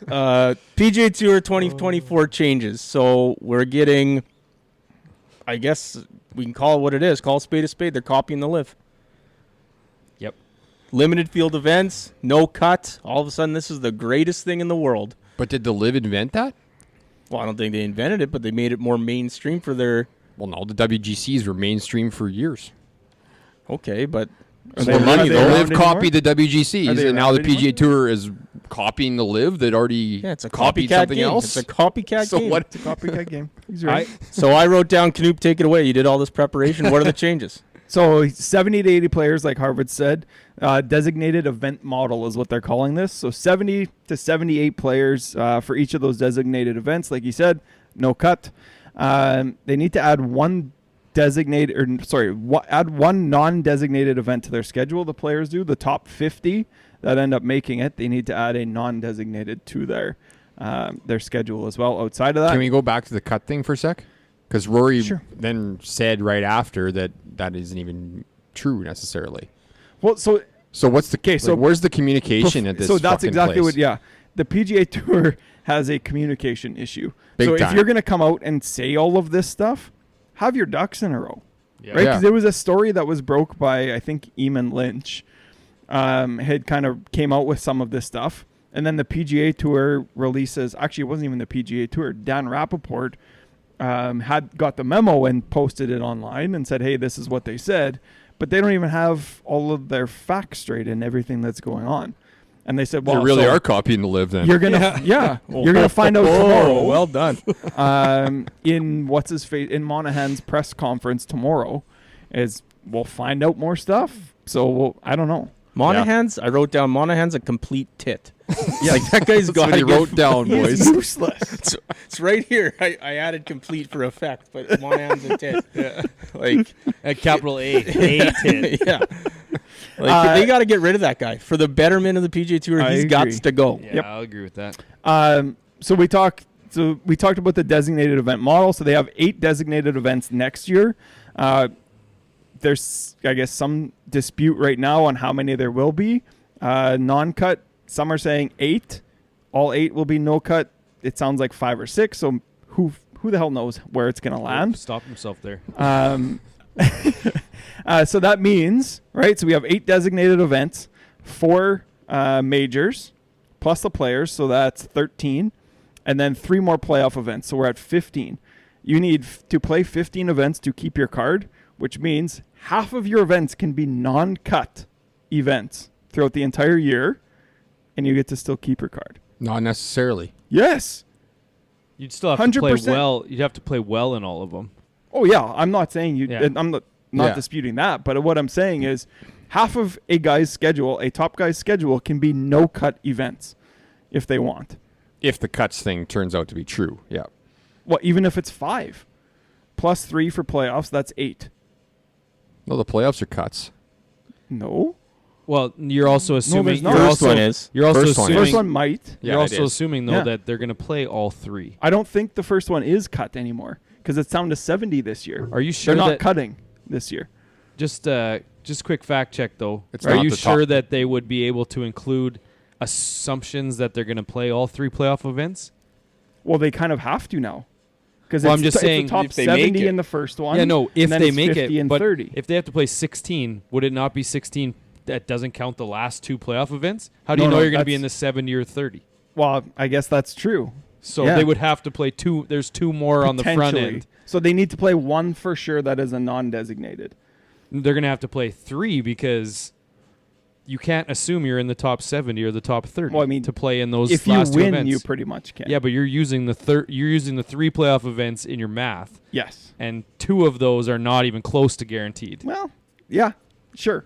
PGA Tour 2024 changes. So we're getting, I guess we can call it what it is. Call a spade a spade. They're copying the live. Yep. Limited field events, no cut. All of a sudden, this is the greatest thing in the world. But did the live invent that? Well, I don't think they invented it, but they made it more mainstream for their... Well, no, the WGCs were mainstream for years. Okay, but... The live copied the Are WGCs, they and now the around anymore? PGA Tour is copying the live that already it's a copied copycat something game. else. It's a copycat So game. what? It's a copycat game. He's right. So I wrote down, Knoop, take it away. You did all this preparation. What are the changes? So 70 to 80 players, like Harvard said, designated event model is what they're calling this. So 70 to 78 players for each of those designated events. Like you said, no cut. They need to add one add one non-designated event to their schedule. The players do. The top 50 that end up making it, they need to add a non-designated to their schedule as well. Outside of that, Can we go back to the cut thing for a sec? Because Rory Sure. then said right after that isn't even true necessarily. well, so So what's the case? so Where's the communication at this? So that's fucking exactly place? what. Yeah, the PGA Tour has a communication issue. Big so time. if you're going to come out and say all of this stuff, have your ducks in a row, Yeah. right? Yeah. Because there was a story that was broke by I think Eamon Lynch, had kind of came out with some of this stuff, and then the PGA Tour releases. Actually, it wasn't even the PGA Tour. Dan Rappaport had got the memo and posted it online and said, "Hey, this is what they said." But they don't even have all of their facts straight and everything that's going on. And they said, "Well, They really so are copying the live then. You're gonna, you're gonna find out tomorrow." Well done. In in Monahan's press conference tomorrow, we'll find out more stuff. So I don't know. Monahan's, I wrote down, Monahan's a complete tit. Like that guy's got what he wrote down, boys. He's useless. It's right here. I added complete for effect, but Monahan's a tit. Yeah. Like, At capital A tit. yeah. Like, they got to get rid of that guy. For the betterment of the PGA Tour, I he's agree. got to go. Yeah, Yep. I'll agree with that. So we talked about the designated event model. So they have 8 designated events next year. There's, I guess, some dispute right now on how many there will be. Non-cut, some are saying 8. All 8 will be no cut. It sounds like 5 or 6. So who the hell knows where it's going to land? Stop himself there. So that means, right? So we have 8 designated events, 4 majors, plus the players. So that's 13. And then 3 more playoff events. So we're at 15. You need to play 15 events to keep your card, which means half of your events can be non-cut events throughout the entire year, and you get to still keep your card. Not necessarily. Yes. You'd still have to play 100%. well. You'd have to play well in all of them. Oh, yeah. I'm not saying you. Yeah. I'm not Yeah. disputing that. But what I'm saying is half of a guy's schedule, a top guy's schedule, can be no-cut events if they want. If the cuts thing turns out to be true, yeah. Well, even if it's 5. Plus 3 for playoffs, that's 8. No, the playoffs are cuts. No. Well, you're also assuming there's not. you're First also one is. you're also First one assuming First one might. Yeah, you're it also is. assuming though Yeah. that they're going to play all 3. I don't think the first one is cut anymore because it's down to 70 this year. Are you sure They're not that cutting this year. just quick fact check though? It's Are not you the sure top. that they would be able to include assumptions that they're going to play all 3 playoff events? Well, they kind of have to now. Because Well, I'm just saying, it's the top if they make 70 it. in the first one. Yeah, no, if and then they it's make 50 it, and but 30. if they have to play 16, would it not be 16 that doesn't count the last 2 playoff events? How do you No, know no, you're going to be that's- in the 70 or 30? Well, I guess that's true. So Yeah. they would have to play 2. There's 2 more on the front Potentially. end. So they need to play 1 for sure that is a non-designated. They're going to have to play 3 because you can't assume you're in the top 70 or the top 30 Well, I mean, to play in those If you last 2 win, events. you pretty much can. Yeah, but you're using the 3 playoff events in your math, Yes. and 2 of those are not even close to guaranteed. Well, yeah, sure.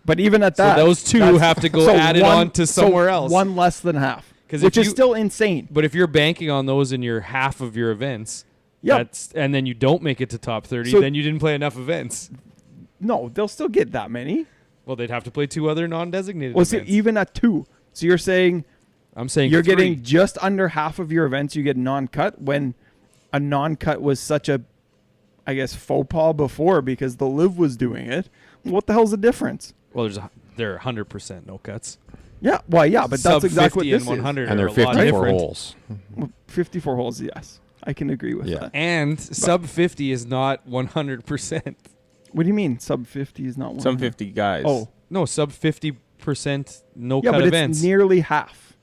But even at So that, those 2 that's- have to go so added on to somewhere else. 1 less than half, 'Cause which if is you- still insane. But if you're banking on those in your half of your events, Yep. and then you don't make it to top 30, So- then you didn't play enough events. No, they'll still get that many. Well, they'd have to play 2 other non-designated Well, see, events. even at 2. So you're saying I'm saying you're 3. getting just under half of your events you get non-cut when a non-cut was such a, I guess, faux pas before because the Live was doing it. What the hell's the difference? Well, there are 100% no cuts. Yeah, well, yeah, but Sub that's exactly 50 what and this 100 And are they're a lot 54 different. holes. is. 54 holes, yes. I can agree with Yeah. that. And sub 50 is not 100%. What do you mean sub 50 is not one? Some 50 guys. Oh, No, sub 50% no yeah, cut but events. it's nearly half.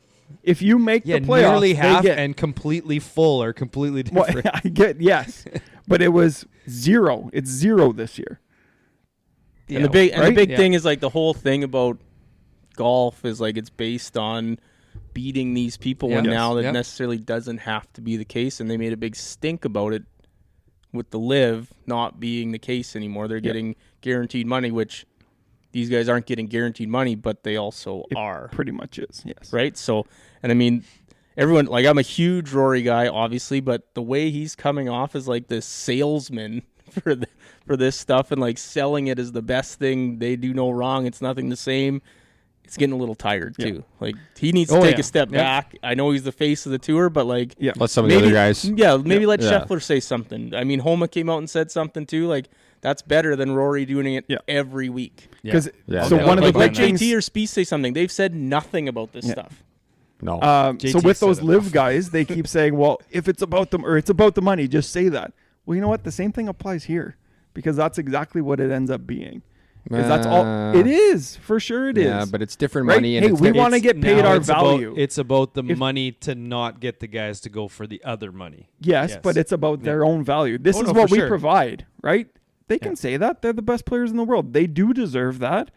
If you make Yeah, the playoffs, nearly half they get, and completely full are completely well, different. I get, yes, but it was 0. It's 0 this year. And the big right? thing is like the whole thing about golf is like it's based on beating these people, Yeah. and Yes. now that Yeah. necessarily doesn't have to be the case. And they made a big stink about it with the live not being the case anymore. They're getting guaranteed money, which these guys aren't getting guaranteed money, but they also It are. pretty much is, yes. Right? So, and I mean, everyone, like, I'm a huge Rory guy, obviously, but the way he's coming off is like this salesman for this stuff and like selling it as the best thing. They do no wrong. It's nothing the same. It's getting a little tired too. Yeah. Like, he needs to take yeah. a step Yeah. back. I know he's the face of the tour, but like, Yeah. Let some of the other guys. yeah, maybe let Yeah. Scheffler say something. I mean, Homa came out and said something too. Like, that's better than Rory doing it Yeah. every week. Because Yeah, so they one of the like Let big that. things, JT or Spieth say something. They've said nothing about this Yeah. stuff. No. JT so with those said live enough. guys, they keep saying, well, if it's about them or it's about the money, just say that. Well, you know what? The same thing applies here because that's exactly what it ends up being. Is that's all it is. For sure it is. Yeah, but it's different Right? money. And Hey, it's we different- wanna get paid Now our it's about- value. it's about the If- money to not get the guys to go for the other money. Yes, Yes. but it's about their own value. This Oh, is no, what for we sure. provide, right? They can Yeah. say that. They're the best players in the world. They do deserve that.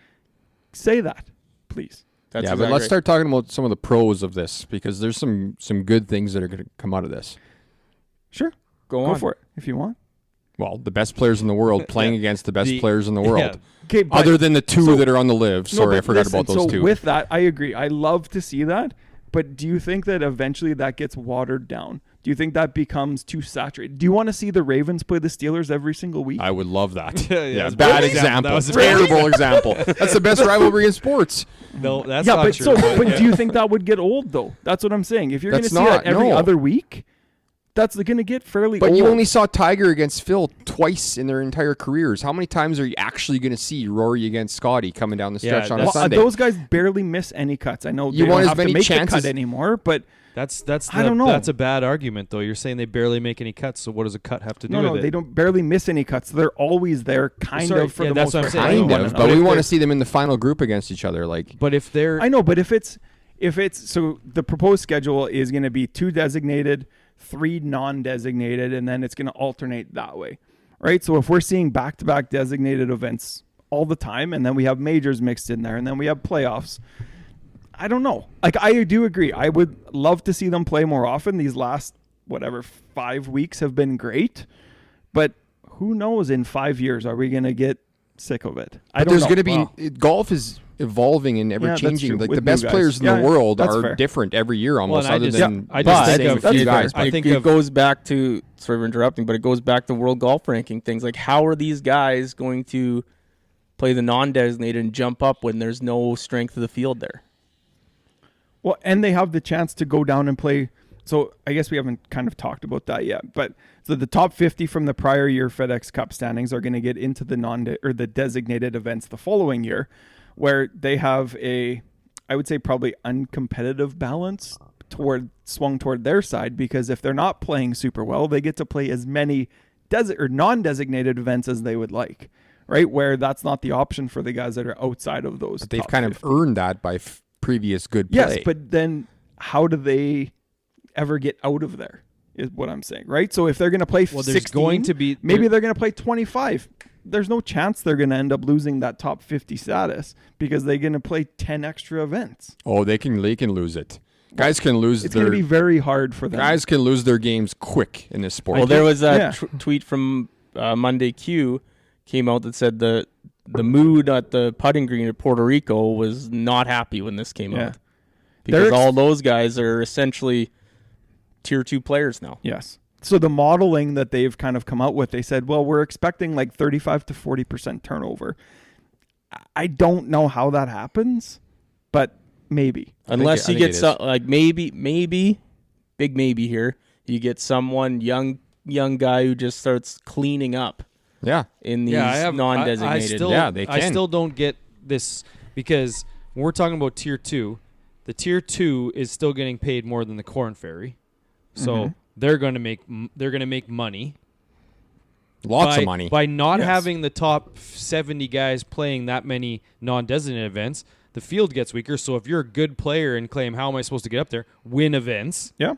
Say that, please. That's yeah, but exactly let's right. start talking about some of the pros of this because there's some good things that are going to come out of this. Sure. Go Go on. for it if you want. Well, the best players in the world playing against the best The- players in the world. yeah. Okay, but Other than the two so- that are on the live. No, Sorry, I but forgot listen, about those so two. with that, I agree. I love to see that. But do you think that eventually that gets watered down? Do you think that becomes too saturated? Do you want to see the Ravens play the Steelers every single week? I would love that. Yeah, yeah, that's a bad bad example. example. That was a Terrible example. That's the best rivalry in sports. No, that's yeah, not but true. so but do you think that would get old though? That's what I'm saying. If you're going to That's see that not, every no. other week, that's going to get fairly But old. you only saw Tiger against Phil twice in their entire careers. How many times are you actually going to see Rory against Scotty coming down the Yeah, stretch on a that's- Sunday? those guys barely miss any cuts. I know You they want don't as have to many make the chances- cut anymore, but That's I don't know. That's a bad argument though. You're saying they barely make any cuts. So what does a cut have to do no, with it? they don't barely miss any cuts. They're always there, kind Sorry, of for yeah, the that's most what I'm part. saying. kind I don't of, wanna- but we if want to they're- see them in the final group against each other. Like, But if they're I know, but if it's so the proposed schedule is going to be 2 designated, 3 non-designated, and then it's going to alternate that way, right? So if we're seeing back-to-back designated events all the time, and then we have majors mixed in there, and then we have playoffs, I don't know. Like, I do agree. I would love to see them play more often. These last 5 weeks have been great, but who knows? In 5 years, are we going to get sick of it? I but don't there's know. going to be Wow. Golf is evolving and ever that's changing. true, Like with the new best guys. players in Yeah, the world that's are fair. different every year almost, and I other just- than I just the think same of- few that's guys. fair. I It, think it of- goes back to, sorry for interrupting, but it goes back to world golf ranking things. Like, how are these guys going to play the non-designated and jump up when there's no strength of the field there? Well, and they have the chance to go down and play. So I guess we haven't kind of talked about that yet, but so the top 50 from the prior year FedEx Cup standings are going to get into the the designated events the following year, where they have a, I would say probably uncompetitive balance swung toward their side, because if they're not playing super well, they get to play as many non-designated events as they would like, right? Where that's not the option for the guys that are outside of those. But they've top kind 50. of earned that by previous good play. Yes, but then how do they ever get out of there is what I'm saying, right? So if they're going to play well, 16, there's going to be maybe they're going to play 25. There's no chance they're going to end up losing that top 50 status because they're going to play 10 extra events. Oh, they can lose it. Guys can lose It's going their to be very hard for them. guys can lose their games quick in this sport. Well, there was a Yeah. tweet from Monday Q came out that said the mood at the putting green at Puerto Rico was not happy when this came Yeah. out, because They're all those guys are essentially tier 2 players now. Yes. So the modeling that they've kind of come out with, they said, well, we're expecting like 35 to 40% turnover. I don't know how that happens, but maybe. Unless I you think get it some, like maybe, big maybe here, you get someone young guy who just starts cleaning up yeah. in these I have non-designated. I still, Yeah, they I can. still don't get this because when we're talking about tier 2, the tier 2 is still getting paid more than the Corn Ferry, so they're going to make money. Lots of money. By not Yes. having the top 70 guys playing that many non-designated events, the field gets weaker. So if you're a good player and claim, how am I supposed to get up there? Win events. Yeah.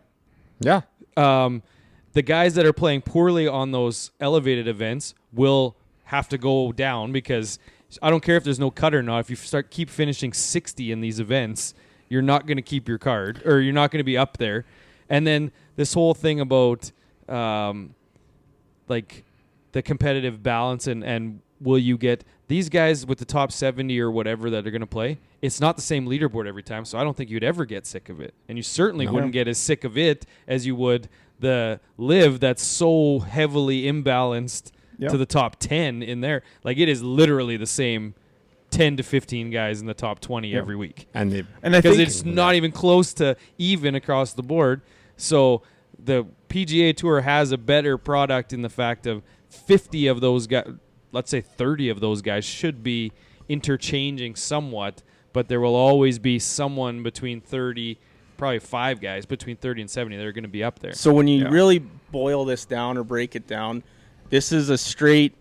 Yeah. The guys that are playing poorly on those elevated events will have to go down because I don't care if there's no cut or not. If you keep finishing 60 in these events, you're not going to keep your card or you're not going to be up there. And then this whole thing about like the competitive balance and will you get these guys with the top 70 or whatever that are going to play, it's not the same leaderboard every time, so I don't think you'd ever get sick of it. And you certainly wouldn't get as sick of it as you would the live that's so heavily imbalanced to the top 10 in there. Like, it is literally the same 10 to 15 guys in the top 20 every week. And I Because think it's not even close to even across the board. So the PGA Tour has a better product in the fact of 50 of those guys, let's say 30 of those guys should be interchanging somewhat, but there will always be someone between 30, probably 5 guys between 30 and 70 that are going to be up there. So when you really boil this down or break it down, this is a straight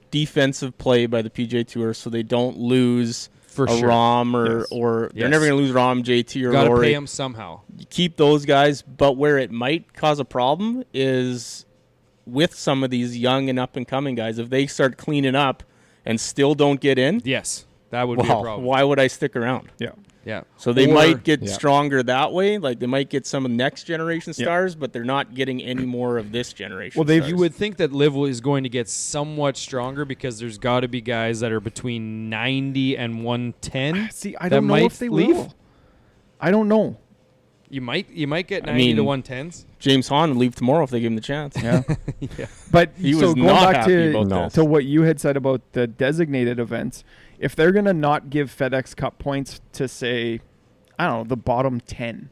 defensive play by the PGA Tour, so they don't lose For a sure. Rom or they're never going to lose Rom, JT, or Got to Rory. pay them somehow. You keep those guys, but where it might cause a problem is with some of these young and up-and-coming guys. If they start cleaning up and still don't get in, Yes, that would be a problem. why would I stick around? Yeah. Yeah. So they Or- might get Yeah. stronger that way. Like, they might get some of the next generation stars, but they're not getting any more of this generation stars. You would think that Liv is going to get somewhat stronger because there's got to be guys that are between 90 and 110. See, I that don't know might if they leave. will. I don't know. You might get 90 to 110s. James Hahn would leave tomorrow if they give him the chance. Yeah. Yeah. But He so was going not back happy to, about this. to what you had said about the designated events, if they're going to not give FedEx Cup points to, say, I don't know, the bottom 10,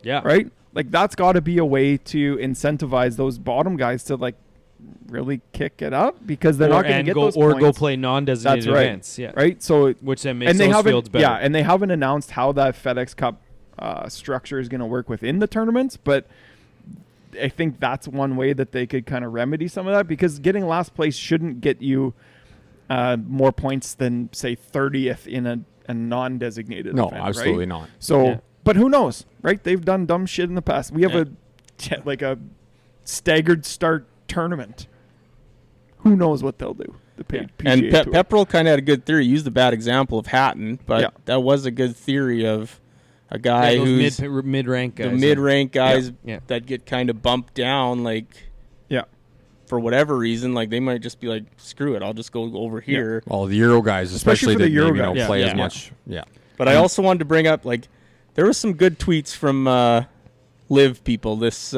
Yeah. right? Like, that's got to be a way to incentivize those bottom guys to, like, really kick it up because they're not going to get those points. go play non-designated That's right. events. Yeah. Right? So, Which then makes and they those haven't, fields better. yeah, and they haven't announced how that FedEx Cup structure is going to work within the tournaments, but I think that's one way that they could kind of remedy some of that because getting last place shouldn't get you more points than, say, 30th in a non-designated No, event, absolutely right? not. So, Yeah. but who knows, right? They've done dumb shit in the past. We have a staggered start tournament. Who knows what they'll do? The PGA And Tour. Pepperell kind of had a good theory. He used a bad example of Hatton, but Yeah. that was a good theory of a guy those who's mid-rank guys. the mid-rank guys Yeah. that get kind of bumped down, like, yeah. for whatever reason, like, they might just be like, screw it, I'll just go over here. Well, the Euro guys, Especially especially, for the that Euro maybe don't guys. play Yeah. as Yeah. much. Yeah. But I also wanted to bring up, like, there was some good tweets from Live people this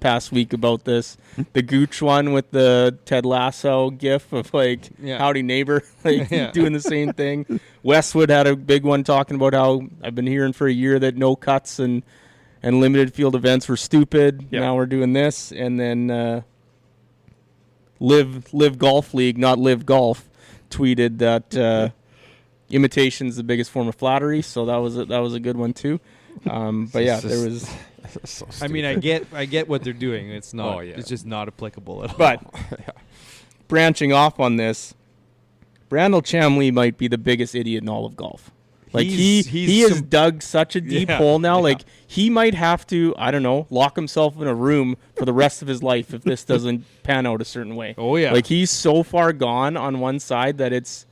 past week about this. The Gooch one with the Ted Lasso gif of, like, Yeah. howdy neighbor, like, Yeah. doing the same thing. Westwood had a big one talking about how I've been hearing for a year that no cuts and limited field events were stupid. Yeah. Now we're doing this. And then Live Golf League, not Live Golf, tweeted that imitation's the biggest form of flattery. So that was a good one too. But yeah, there was. So I mean, I get what they're doing. It's not. Oh, yeah. It's just not applicable at all. But branching off on this, Brandel Chamley might be the biggest idiot in all of golf. Like, He's he has some- dug such a deep hole now. yeah. Like, he might have to, I don't know, lock himself in a room for the rest of his life if this doesn't pan out a certain way. Oh, yeah. Like, he's so far gone on one side that it's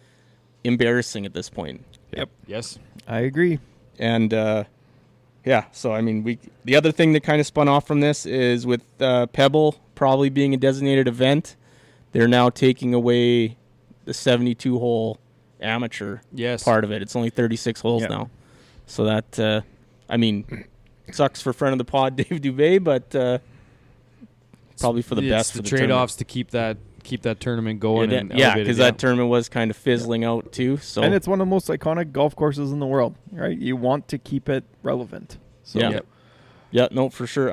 embarrassing at this point. Yep. Yes. I agree. And yeah, so I mean, the other thing that kind of spun off from this is with Pebble probably being a designated event, they're now taking away the 72-hole amateur Yes. part of it. It's only 36 holes Yeah. now, so that I mean, sucks for friend of the pod Dave Dubé, but probably for the It's best. the for the trade-offs to keep that tournament going. tournament. And Yeah, elevate it, because that tournament was kind of fizzling out too. So And it's one of the most iconic golf courses in the world, right? You want to keep it relevant. So Yeah. Yep. yeah, no, for sure.